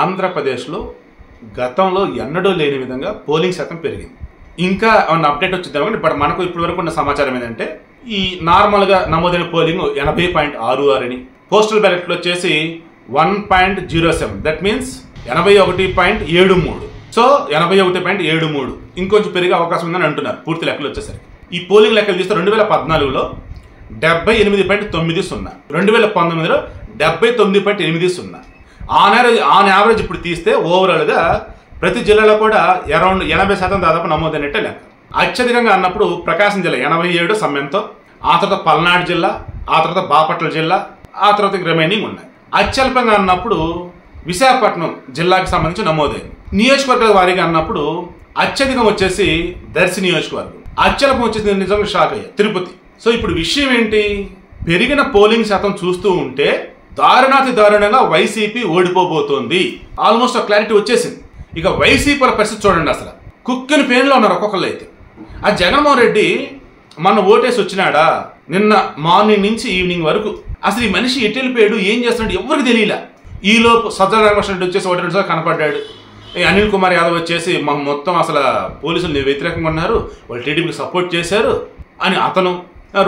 ఆంధ్రప్రదేశ్లో గతంలో ఎన్నడూ లేని విధంగా పోలింగ్ శాతం పెరిగింది. ఇంకా ఏమన్నా అప్డేట్ వచ్చిందామని బట్ మనకు ఇప్పటి వరకు ఉన్న సమాచారం ఏంటంటే ఈ నార్మల్గా నమోదైన పోలింగ్ 80.66 అని, పోస్టల్ బ్యాలెట్లో వచ్చేసి 1.07, దట్ మీన్స్ 81.73. సో 81.73 ఇంకొంచెం పెరిగే అవకాశం ఉందని అంటున్నారు పూర్తి లెక్కలు వచ్చేసరికి. ఈ పోలింగ్ లెక్కలు తీస్తే 2014లో 78.90, 2019లో 79.80. ఆన్ యావరేజ్ ఇప్పుడు తీస్తే ఓవరాల్గా ప్రతి జిల్లాలో కూడా అరౌండ్ 80% దాదాపు నమోదైనట్టే లెక్క. అత్యధికంగా అన్నప్పుడు ప్రకాశం జిల్లా 87 సమయంతో, ఆ తర్వాత పల్నాడు జిల్లా, ఆ తర్వాత బాపట్ల జిల్లా, ఆ తర్వాత రిమైనింగ్ ఉన్నాయి. అత్యల్పంగా అన్నప్పుడు విశాఖపట్నం జిల్లాకి సంబంధించి నమోదైంది. నియోజకవర్గాల వారీగా అన్నప్పుడు అత్యధికం వచ్చేసి దర్శి నియోజకవర్గం, అత్యల్పం వచ్చేసి నిజంగా షాక్ అయ్యా తిరుపతి. సో ఇప్పుడు విషయం ఏంటి, పెరిగిన పోలింగ్ శాతం చూస్తూ ఉంటే దారుణాతి దారుణంగా వైసీపీ ఓడిపోబోతోంది. ఆల్మోస్ట్ క్లారిటీ వచ్చేసింది. ఇక వైసీపీల పరిస్థితి చూడండి, అసలు కుక్కిన పేరులో ఉన్నారు ఒక్కొక్కళ్ళు. అయితే ఆ జగన్మోహన్ రెడ్డి మన ఓటేసి వచ్చినాడా నిన్న మార్నింగ్ నుంచి ఈవినింగ్ వరకు అసలు ఈ మనిషి ఎటు వెళ్ళిపోయాడు, ఏం చేస్తున్నాడు ఎవరికి తెలియలా. ఈలోపు సజ్జల రామకృష్ణరెడ్డి వచ్చేసి 1-2 కనపడ్డాడు. అనిల్ కుమార్ యాదవ్ వచ్చేసి మొత్తం అసలు పోలీసులు వ్యతిరేకంగా ఉన్నారు, వాళ్ళు టీడీపీకి సపోర్ట్ చేశారు అని అతను,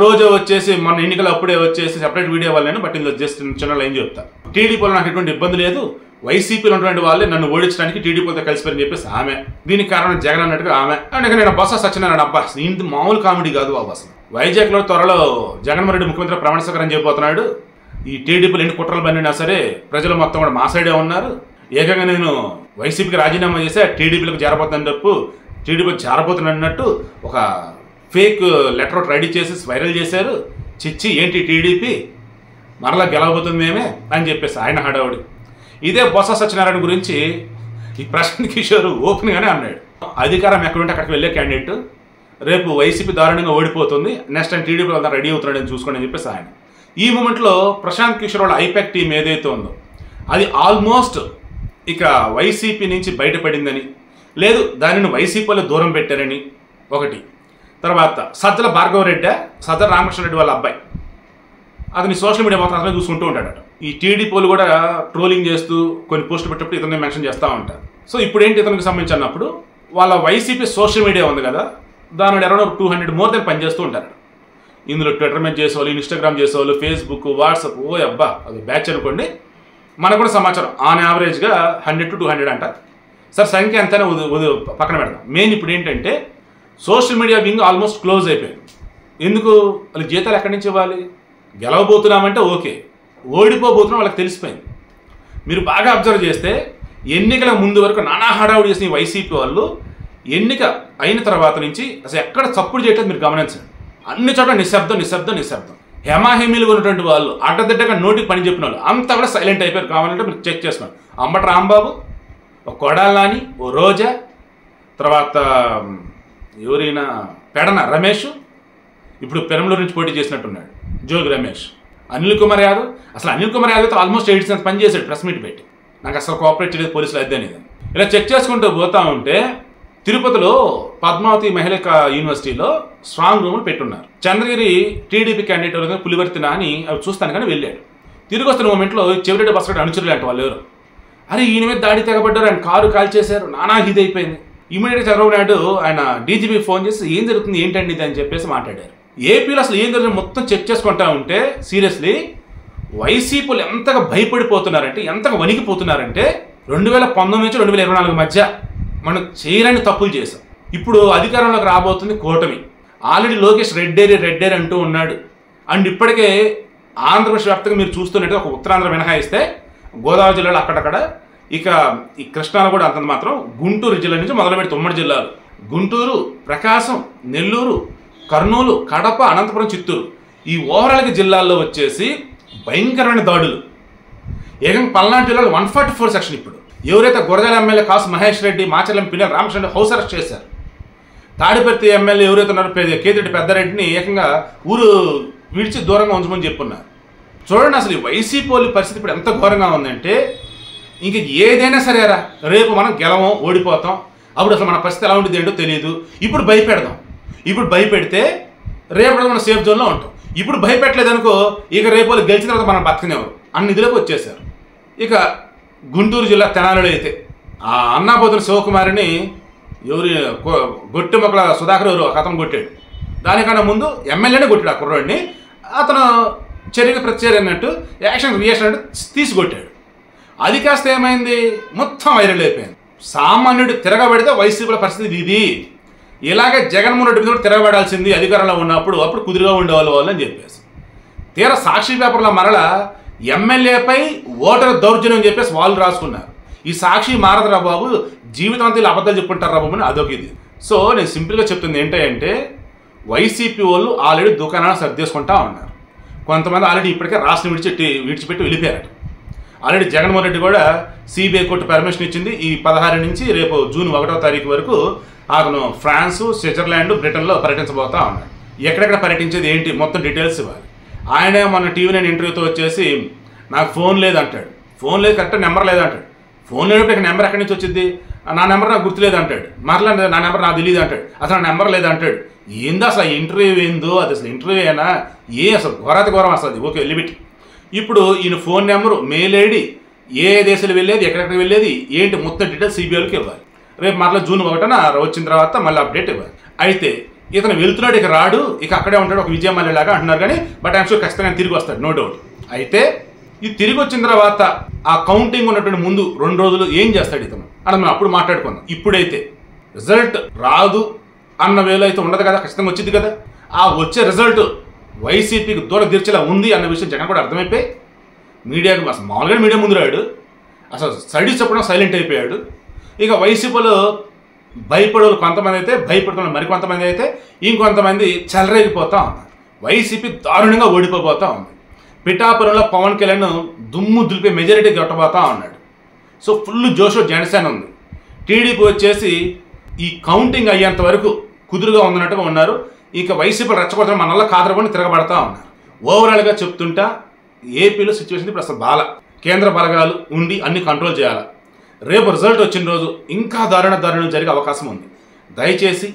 రోజు వచ్చేసి మన ఎన్నికలు అప్పుడే వచ్చేసి సెపరేట్ వీడియో వాళ్ళని బట్ ఇందులో జస్ట్ చిన్న లైన్ చెప్తా. టీడీపీలో నాకు ఎటువంటి ఇబ్బంది లేదు, వైసీపీలో ఉన్నటువంటి వాళ్ళే నన్ను ఓడించడానికి టీడీపీతో కలిసిపోయారని చెప్పేసి ఆమె, దీనికి కారణం జగన్ అన్నట్టుగా ఆమె. అండ్ నేను బొత్స సత్యనారాయణ, అబ్బా ఇంత మామూలు కామెడీ కాదు బాబు. అసలు వైజాగ్లో త్వరలో జగన్మోహన్ రెడ్డి ముఖ్యమంత్రి ప్రమాణ స్వీకారం చేయబోతున్నాడు. ఈ టీడీపీలు ఎన్ని కుట్రలు పడినా సరే ప్రజలు మొత్తం కూడా మా సైడే ఉన్నారు. ఏకంగా నేను వైసీపీకి రాజీనామా చేసా, టీడీపీలకు చేరబోతుందని చెప్పు, టీడీపీకి చేరబోతున్నట్టు ఒక ఫేక్ లెటర్ రెడీ చేసి వైరల్ చేశారు. చిచ్చి ఏంటి టీడీపీ మరలా గెలవబోతుంది మేమే అని చెప్పేసి ఆయన హడావుడి. ఇదే బొత్స సత్యనారాయణ గురించి ఈ ప్రశాంత్ కిషోర్ ఓపెన్గానే అన్నాడు, అధికారం ఎక్కడుంటే అక్కడికి వెళ్ళే క్యాండిడేట్, రేపు వైసీపీ దారుణంగా ఓడిపోతుంది, నెక్స్ట్ టైం టీడీపీ అంతా రెడీ అవుతున్నాడని చూసుకోండి అని చెప్పేసి ఆయన. ఈ మూమెంట్లో ప్రశాంత్ కిషోర్ వాళ్ళ ఐపాక్ టీం ఏదైతే ఉందో అది ఆల్మోస్ట్ ఇక వైసీపీ నుంచి బయటపడిందని, లేదు దానిని వైసీపీలో దూరం పెట్టారని ఒకటి. తర్వాత సజ్జల భార్గవరెడ్డి, సజ్జల రామకృష్ణరెడ్డి వాళ్ళ అబ్బాయి, అతని సోషల్ మీడియా మాత్రం అతనే చూసుకుంటూ ఉంటాడట. ఈ టీడీపీలు కూడా ట్రోలింగ్ చేస్తూ కొన్ని పోస్టులు పెట్టినప్పుడు ఇతన్ని మెన్షన్ చేస్తూ ఉంటారు. సో ఇప్పుడు ఏంటి ఇతనికి సంబంధించి అన్నప్పుడు వాళ్ళ వైసీపీ సోషల్ మీడియా ఉంది కదా, దాని అరౌండ్ 200 మోర్ దెన్ పనిచేస్తూ ఉంటారు. ఇందులో ట్విట్టర్ మీద చేసేవాళ్ళు, ఇన్స్టాగ్రామ్ చేసేవాళ్ళు, ఫేస్బుక్, వాట్సాప్, ఓ అబ్బా అది బ్యాచ్ అనుకోండి. మనకు కూడా సమాచారం ఆన్ యావరేజ్గా 100 to 200 అంటారు. సార్ సంఖ్య ఎంతైనా పక్కన పెడదాం. మెయిన్ ఇప్పుడు ఏంటంటే social media wing almost close అయిపోయింది. ఎందుకు, వాళ్ళకి జీతాలు ఎక్కడి నుంచి ఇవ్వాలి? గెలవబోతున్నామంటే ఓకే, ఓడిపోబోతున్నాం వాళ్ళకి తెలిసిపోయింది. మీరు బాగా అబ్జర్వ్ చేస్తే ఎన్నికల ముందు వరకు నానా హడావుడి చేసిన వైసీపీ వాళ్ళు ఎన్నిక అయిన తర్వాత నుంచి అసలు ఎక్కడ చప్పుడు చేయట్లేదు మీరు గమనించండి. అన్ని చోట్ల నిశ్శబ్దం నిశ్శబ్దం నిశ్శబ్దం. హెమాహెమీలు ఉన్నటువంటి వాళ్ళు అడ్డదిడ్డగా నోటికి పని చెప్పిన వాళ్ళు అంతా కూడా సైలెంట్ అయిపోయారు. కావాలంటే మీరు చెక్ చేసుకోండి. అంబటి రాంబాబు, ఒక కొడాలి నాని, ఓ రోజా, తర్వాత ఎవరైనా పెడన రమేష్, ఇప్పుడు పెరంలూరు నుంచి పోటీ చేసినట్టున్నాడు జోగి రమేష్, అనిల్ కుమార్ యాదవ్. అసలు అనిల్ కుమార్ యాదవ్తో ఆల్మోస్ట్ 8 పని చేశాడు ప్రెస్ మీట్ పెట్టి, నాకు అసలు కోఆపరేట్ చేయలేదు పోలీసులు అదే అనేది. ఇలా చెక్ చేసుకుంటూ పోతా ఉంటే తిరుపతిలో పద్మావతి మహిళా యూనివర్సిటీలో స్ట్రాంగ్ రూమ్లు పెట్టున్నారు. చంద్రగిరి టీడీపీ క్యాండిడేట్ పులివర్తి నాని అవి చూస్తాను కానీ వెళ్ళాడు. తిరిగి వస్తున్న మూమెంట్లో చెవిరెడ్డి బస్కట్ అనుచరులు అంటే వాళ్ళు ఎవరు, అరే ఈయన మీద దాడి తెగబడ్డారు, ఆయన కారు కాల్ చేశారు, నానా ఇది అయిపోయింది. ఇమీడియట్గా చంద్రబాబు నాయుడు ఆయన డీజీపీ ఫోన్ చేసి ఏం జరుగుతుంది ఏంటండి ఇది అని చెప్పేసి మాట్లాడారు. ఏపీలో అసలు ఏం జరుగుతుంది మొత్తం చెక్ చేసుకుంటా ఉంటే సీరియస్లీ వైసీపీలు ఎంతగా భయపడిపోతున్నారంటే, ఎంతగా వణికిపోతున్నారంటే 2019 నుంచి 2024 మధ్య మనం చేయలేని తప్పులు చేసాం. ఇప్పుడు అధికారంలోకి రాబోతుంది కూటమి. ఆల్రెడీ లోకేష్ రెడ్డేరి అంటూ ఉన్నాడు. అండ్ ఇప్పటికే ఆంధ్రప్రదేశ్ వ్యాప్తంగా మీరు చూస్తున్నట్టుగా ఒక ఉత్తరాంధ్ర మినహాయిస్తే గోదావరి జిల్లాలో అక్కడక్కడ, ఇక ఈ కృష్ణాలో కూడా అంతంత మాత్రం, గుంటూరు జిల్లా నుంచి మొదలు పెడితే ఉమ్మడి జిల్లాలు గుంటూరు, ప్రకాశం, నెల్లూరు, కర్నూలు, కడప, అనంతపురం, చిత్తూరు, ఈ ఓవరాల్గా జిల్లాల్లో వచ్చేసి భయంకరమైన దాడులు. ఏకంగా పల్నాడు జిల్లాలో 144 సెక్షన్. ఇప్పుడు ఎవరైతే గురజాల ఎమ్మెల్యే కాసు మహేష్ రెడ్డి, మాచర్ల పిల్లలు రామకృష్ణ హౌస్ అరెస్ట్ చేశారు. తాడిపర్తి ఎమ్మెల్యే ఎవరైతే ఉన్నారో కేతిరెడ్డి పెద్దారెడ్డిని ఏకంగా ఊరు విడిచి దూరంగా ఉంచమని చెప్పున్నారు. చూడండి అసలు ఈ వైసీపీ వాళ్ళ పరిస్థితి ఇప్పుడు ఎంత ఘోరంగా ఉందంటే, ఇంక ఏదైనా సరేరా రేపు మనం గెలవం, ఓడిపోతాం, అప్పుడు అసలు మన పరిస్థితి ఎలా ఉంటుంది ఏంటో తెలియదు. ఇప్పుడు భయపెడదాం, ఇప్పుడు భయపెడితే రేపు మనం సేఫ్ జోన్లో ఉంటాం. ఇప్పుడు భయపెట్టలేదు అనుకో, ఇక రేపు వాళ్ళు గెలిచిన తర్వాత మనం బతకనేవారు అన్ని ఇదిలోకి వచ్చేసారు. ఇక గుంటూరు జిల్లా తెనాలిలో అయితే ఆ అన్నాబోతుల శివకుమారిని ఎవరి గొట్టి మొక్కల సుధాకర్ ఎవరు అతను కొట్టాడు. దానికన్నా ముందు ఎమ్మెల్యేనే కొట్టాడు ఆ కుర్రోడిని. అతను చర్యకి ప్రతిచర్య అన్నట్టు యాక్షన్ రియాక్షన్ అన్నట్టు తీసి కొట్టాడు. అది కాస్త ఏమైంది, మొత్తం వైరల్ అయిపోయింది. సామాన్యుడు తిరగబడితే వైసీపీల పరిస్థితి ఇది. ఇలాగే జగన్మోహన్ రెడ్డి మీద కూడా తిరగబడాల్సింది అధికారంలో ఉన్నప్పుడు, అప్పుడు కుదురుగా ఉండేవాళ్ళు వాళ్ళు అని చెప్పేసి. తీరా సాక్షి పేపర్లో మరలా ఎమ్మెల్యేపై ఓటర్ దౌర్జన్యం అని చెప్పేసి వాళ్ళు రాసుకున్నారు. ఈ సాక్షి మారదురా బాబు, జీవితం అంతా ఇలా అబద్ధాలు చెప్పుకుంటారా బాబు అని అదొక ఇది. సో నేను సింపుల్గా చెప్తుంది ఏంటంటే, వైసీపీ వాళ్ళు ఆల్రెడీ దుకాణాలు సర్దేసుకుంటా ఉన్నారు. కొంతమంది ఆల్రెడీ ఇప్పటికే రాష్ట్రం విడిచిపెట్టి వెళ్ళిపోయారట. ఆల్రెడీ జగన్మోహన్ రెడ్డి కూడా సిబిఐ కోర్టు పర్మిషన్ ఇచ్చింది. ఈ 16 నుంచి రేపు జూన్ 1వ తారీఖు వరకు అతను ఫ్రాన్సు, స్విట్జర్లాండ్, బ్రిటన్లో పర్యటించబోతా ఉన్నాడు. ఎక్కడెక్కడ పర్యటించేది ఏంటి మొత్తం డీటెయిల్స్ ఇవ్వాలి. ఆయనే మన టీవీ9 ఇంటర్వ్యూతో వచ్చేసి నాకు ఫోన్ లేదంటాడు. ఫోన్ లేదు, కరెక్ట్ నెంబర్ లేదంటాడు. ఫోన్ లేనప్పుడు నెంబర్ ఎక్కడి నుంచి వచ్చింది, నా నెంబర్ నాకు గుర్తులేదు అంటాడు. మరలా నా నెంబర్ నాకు తెలియదు అంటాడు. అసలు నా నెంబర్ లేదంటాడు. ఏందో అసలు ఇంటర్వ్యూ ఏందో, అది అసలు ఇంటర్వ్యూ అయినా అసలు ఘోరం వస్తుంది. ఓకే వెళ్ళిపెట్టి ఇప్పుడు ఈయన ఫోన్ నెంబరు, మెయిల్ ఐడి, ఏ దేశాలు వెళ్ళేది, ఎక్కడెక్కడ వెళ్ళేది ఏంటి మొత్తం డీటెయిల్స్ సిబిఐకి ఇవ్వాలి. రేపు మరలా జూన్ 1న వచ్చిన తర్వాత మళ్ళీ అప్డేట్ ఇవ్వాలి. అయితే ఇతను వెళ్తున్నాడు, ఇక రాడు, ఇక అక్కడే ఉంటాడు, ఒక విజయమల్లి లాగా అంటున్నారు. కానీ బట్ ఐఎమ్ షూర్ ఖచ్చితంగా తిరిగి వస్తాడు, నో డౌట్. అయితే ఇది తిరిగి వచ్చిన తర్వాత ఆ కౌంటింగ్ ఉన్నటువంటి ముందు 2 రోజులు ఏం చేస్తాడు ఇతను అని మనం అప్పుడు మాట్లాడుకుందాం. ఇప్పుడైతే రిజల్ట్ రాదు అన్న వేలో అయితే ఉండదు కదా, ఖచ్చితంగా వచ్చింది కదా. ఆ వచ్చే రిజల్ట్ వైసీపీకి దూర తీర్చేలా ఉంది అన్న విషయం జగన్ కూడా అర్థమైపోయి మీడియాకు అసలు మామూలుగా మీడియా ముందు రాడు, అసలు స్టడీస్ చెప్పడం సైలెంట్ అయిపోయాడు. ఇక వైసీపీలో భయపడే కొంతమంది అయితే భయపడుతున్న మరికొంతమంది అయితే ఇంకొంతమంది చెలరేగిపోతూ ఉన్నారు. వైసీపీ దారుణంగా ఓడిపోతూ ఉంది. పిఠాపురంలో పవన్ కళ్యాణ్ దుమ్ము దులిపే మెజారిటీ గొట్టబోతూ ఉన్నాడు. సో ఫుల్ జోషో జనసేన ఉంది. టీడీపీ వచ్చేసి ఈ కౌంటింగ్ అయ్యేంత వరకు కుదురుగా ఉందన్నట్టుగా ఉన్నారు. ఇక వైసీపీ రెచ్చగొట్టడం మనల్లా కాదరబడి తిరగబడతా ఉన్నారు. ఓవరాల్గా చెప్తుంటా ఏపీలో సిచ్యువేషన్ ఇప్పుడు అసలు బాల కేంద్ర బలగాలు ఉండి అన్ని కంట్రోల్ చేయాలి. రేపు రిజల్ట్ వచ్చిన రోజు ఇంకా దారుణం జరిగే అవకాశం ఉంది. దయచేసి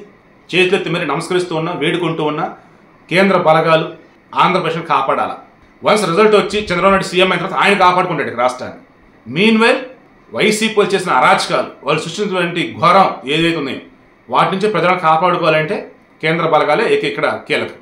చేతులెత్తి మరి నమస్కరిస్తూ ఉన్నా, వేడుకుంటూ ఉన్నా, కేంద్ర బలగాలు ఆంధ్రప్రదేశ్ని కాపాడాలి. వన్స్ రిజల్ట్ వచ్చి చంద్రబాబు నాయుడు సీఎం అయిన తర్వాత ఆయన కాపాడుకుంటాడు రాష్ట్రాన్ని. మీన్ వైల్ వైసీపీ చేసిన అరాచకాలు, వాళ్ళు సృష్టించినటువంటి ఘోరం ఏదైతే ఉన్నాయో వాటి నుంచి ప్రజలను కాపాడుకోవాలంటే కేంద్ర బలగాలే ఇక్కడ కీలకం.